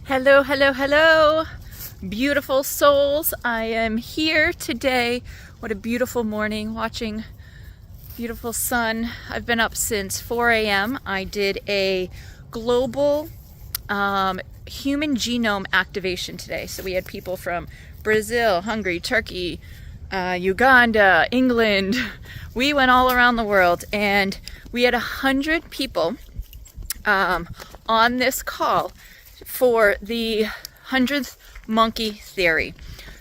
Hello, hello, hello, beautiful souls. I am here today. What a beautiful morning, watching beautiful sun. I've been up since 4 a.m. I did a global human genome activation today. So we had people from Brazil, Hungary, Turkey, Uganda, England. We went all around the world, and we had 100 people on this call for the 100th monkey theory.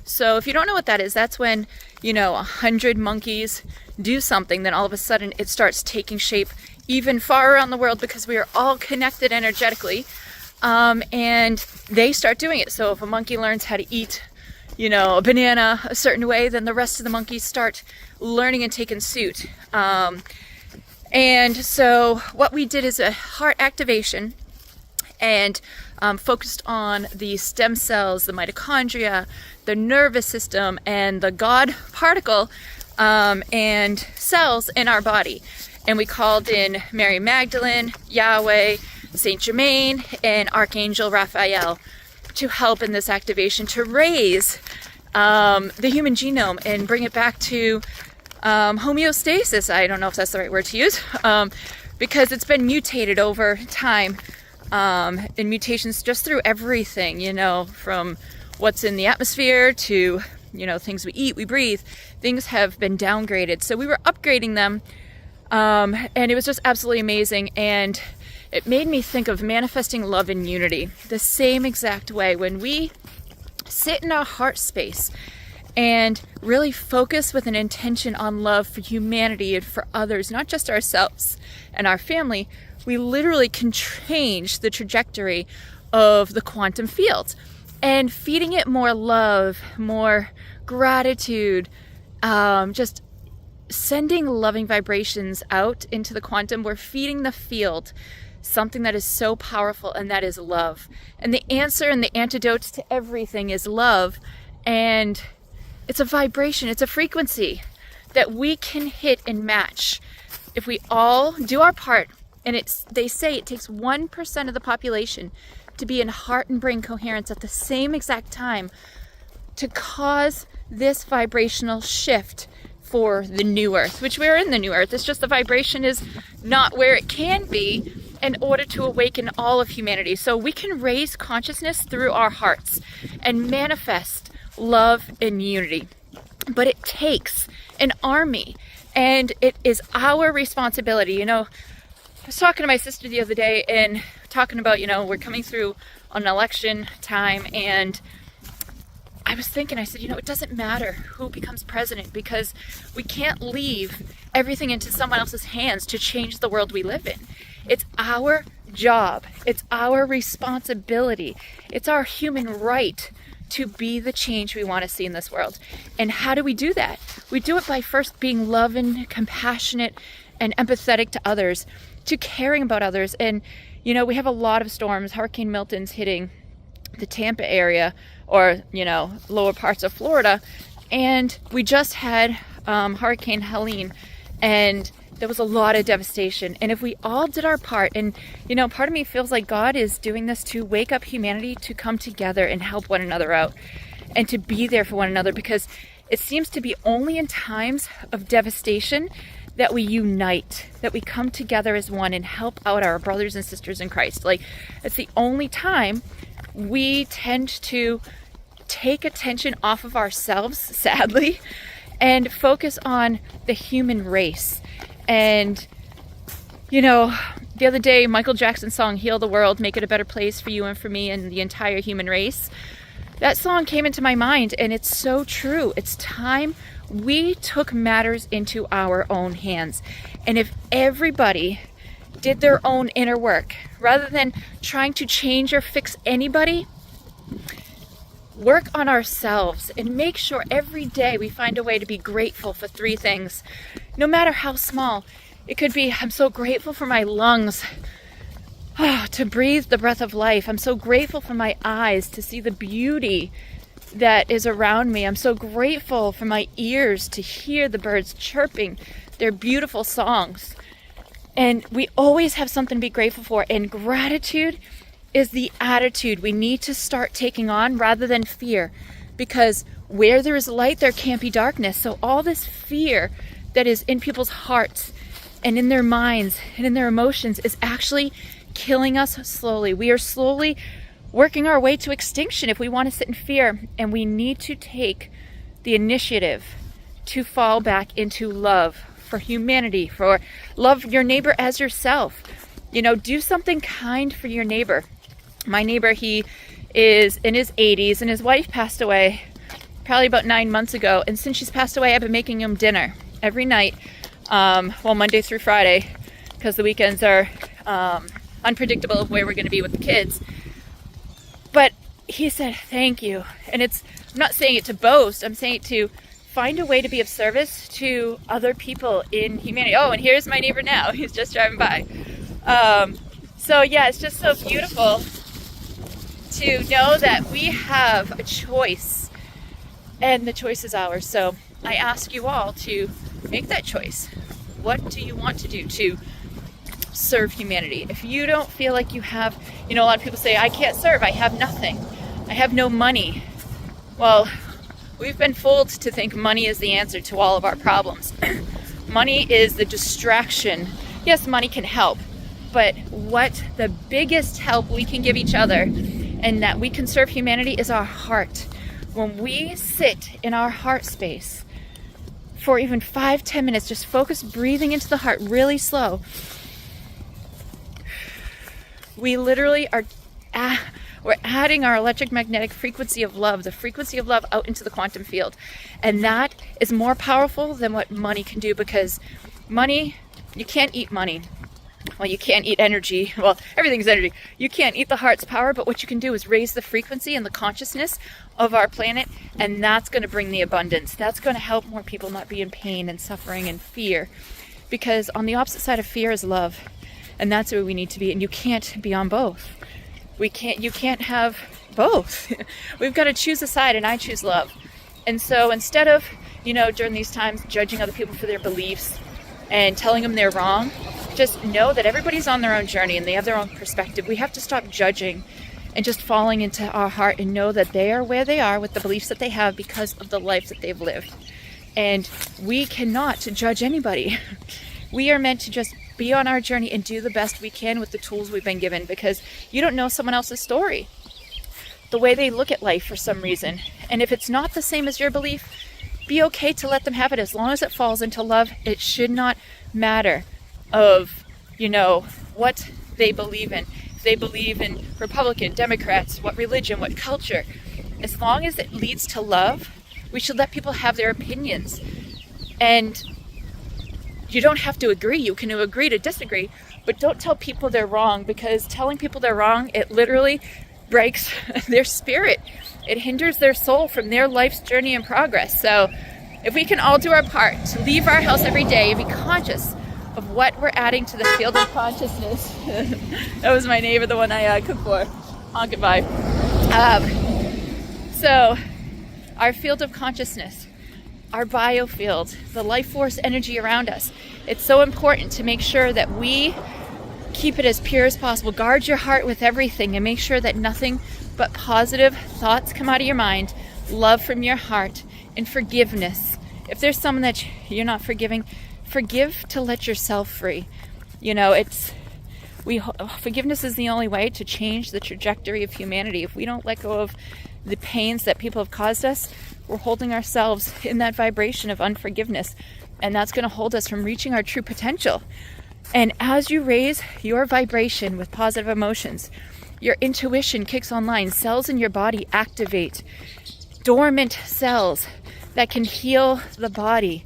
So if you don't know what that is, that's when, 100 monkeys do something, then all of a sudden it starts taking shape even far around the world because we are all connected energetically, and they start doing it. So if a monkey learns how to eat, a banana a certain way, then the rest of the monkeys start learning and taking suit. And so what we did is a heart activation, and focused on the stem cells, the mitochondria, the nervous system, and the God particle and cells in our body. And we called in Mary Magdalene, Yahweh, Saint Germain, and Archangel Raphael to help in this activation to raise the human genome and bring it back to homeostasis. I don't know if that's the right word to use, because it's been mutated over time. And mutations just through everything, from what's in the atmosphere to, things we eat, we breathe. Things have been downgraded. So we were upgrading them, and it was just absolutely amazing. And it made me think of manifesting love and unity the same exact way. When we sit in our heart space and really focus with an intention on love for humanity and for others, not just ourselves and our family, we literally can change the trajectory of the quantum field. And feeding it more love, more gratitude, just sending loving vibrations out into the quantum, we're feeding the field something that is so powerful, and that is love. And the answer and the antidote to everything is love. And it's a vibration, it's a frequency that we can hit and match if we all do our part. And they say it takes 1% of the population to be in heart and brain coherence at the same exact time to cause this vibrational shift for the new earth, which we're in the new earth. It's just the vibration is not where it can be in order to awaken all of humanity. So we can raise consciousness through our hearts and manifest love and unity. But it takes an army, and it is our responsibility. I was talking to my sister the other day and talking about, we're coming through an election time, and I was thinking, I said, it doesn't matter who becomes president, because we can't leave everything into someone else's hands to change the world we live in. It's our job. It's our responsibility. It's our human right to be the change we want to see in this world. And how do we do that? We do it by first being loving, compassionate, and empathetic to others, to caring about others. And we have a lot of storms. Hurricane Milton's hitting the Tampa area, or lower parts of Florida, and we just had Hurricane Helene, and there was a lot of devastation. And if we all did our part, and part of me feels like God is doing this to wake up humanity to come together and help one another out and to be there for one another, because it seems to be only in times of devastation that we unite, that we come together as one and help out our brothers and sisters in Christ. Like, it's the only time we tend to take attention off of ourselves, sadly, and focus on the human race. And, the other day, Michael Jackson's song, Heal the World, Make It a Better Place for You and for Me and the entire human race, that song came into my mind, and it's so true. It's time we took matters into our own hands. And if everybody did their own inner work, rather than trying to change or fix anybody, work on ourselves and make sure every day we find a way to be grateful for 3 things, no matter how small. It could be, I'm so grateful for my lungs, to breathe the breath of life. I'm so grateful for my eyes to see the beauty that is around me. I'm so grateful for my ears to hear the birds chirping their beautiful songs. And we always have something to be grateful for. And gratitude is the attitude we need to start taking on rather than fear. Because where there is light, there can't be darkness. So all this fear that is in people's hearts and in their minds and in their emotions is actually killing us slowly. We are slowly working our way to extinction if we want to sit in fear. And we need to take the initiative to fall back into love for humanity, for love your neighbor as yourself. You know, do something kind for your neighbor. My neighbor, he is in his 80s and his wife passed away probably about 9 months ago. And since she's passed away, I've been making him dinner every night, Monday through Friday, because the weekends are unpredictable of where we're going to be with the kids. But he said, thank you. And I'm not saying it to boast, I'm saying it to find a way to be of service to other people in humanity. Oh, and here's my neighbor now. He's just driving by. So yeah, it's just so beautiful to know that we have a choice and the choice is ours. So I ask you all to make that choice. What do you want to do to serve humanity? If you don't feel like you have, a lot of people say, I can't serve, I have nothing, I have no money. Well, we've been fooled to think money is the answer to all of our problems. Money is the distraction. Yes, money can help, but what the biggest help we can give each other and that we can serve humanity is our heart. When we sit in our heart space for even 5-10 minutes, just focus breathing into the heart really slow, we literally are we're adding our electromagnetic frequency of love, the frequency of love out into the quantum field. And that is more powerful than what money can do, because money, you can't eat money. Well, you can't eat energy. Well, everything's energy. You can't eat the heart's power, but what you can do is raise the frequency and the consciousness of our planet, and that's going to bring the abundance. That's going to help more people not be in pain and suffering and fear, because on the opposite side of fear is love, and that's where we need to be, and you can't be on both. You can't have both. We've got to choose a side, and I choose love. And so instead of, during these times, judging other people for their beliefs and telling them they're wrong, just know that everybody's on their own journey and they have their own perspective. We have to stop judging and just falling into our heart and know that they are where they are with the beliefs that they have because of the life that they've lived. And we cannot judge anybody. We are meant to just be on our journey and do the best we can with the tools we've been given, because you don't know someone else's story, the way they look at life for some reason. And if it's not the same as your belief, be okay to let them have it as long as it falls into love. It should not matter of, what they believe in. If they believe in Republican, Democrats, what religion, what culture. As long as it leads to love, we should let people have their opinions. And you don't have to agree. You can agree to disagree, but don't tell people they're wrong, because telling people they're wrong, it literally breaks their spirit. It hinders their soul from their life's journey and progress. So if we can all do our part to leave our house every day and be conscious of what we're adding to the field of consciousness. That was my neighbor, the one I cooked for. Oh, goodbye. So our field of consciousness, our biofield, the life force energy around us, it's so important to make sure that we keep it as pure as possible. Guard your heart with everything and make sure that nothing but positive thoughts come out of your mind, love from your heart, and forgiveness. If there's someone that you're not forgiving, forgive to let yourself free. Forgiveness is the only way to change the trajectory of humanity. If we don't let go of the pains that people have caused us, we're holding ourselves in that vibration of unforgiveness, and that's going to hold us from reaching our true potential. And as you raise your vibration with positive emotions, your intuition kicks online. Cells in your body activate. Dormant cells that can heal the body.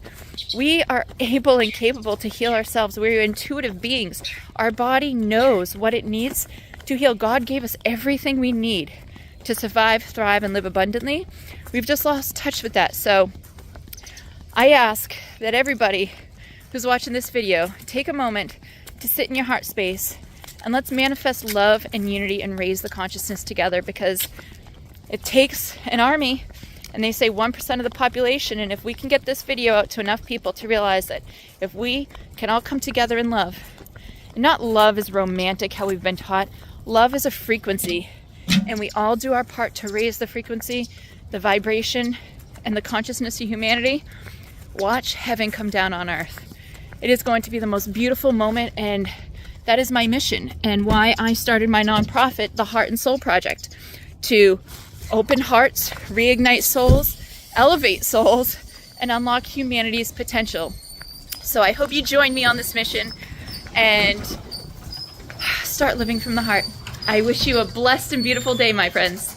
We are able and capable to heal ourselves. We're intuitive beings. Our body knows what it needs to heal. God gave us everything we need to survive, thrive, and live abundantly. We've just lost touch with that. So I ask that everybody who's watching this video take a moment to sit in your heart space and let's manifest love and unity and raise the consciousness together, because it takes an army, and they say 1% of the population. And if we can get this video out to enough people to realize that if we can all come together in love, and not love is romantic, how we've been taught, Love is a frequency, and we all do our part to raise the frequency, the vibration, and the consciousness of humanity. Watch heaven come down on earth. It is going to be the most beautiful moment, and that is my mission and why I started my nonprofit, the Heart and Soul Project, to open hearts, reignite souls, elevate souls, and unlock humanity's potential. So I hope you join me on this mission and start living from the heart. I wish you a blessed and beautiful day, my friends.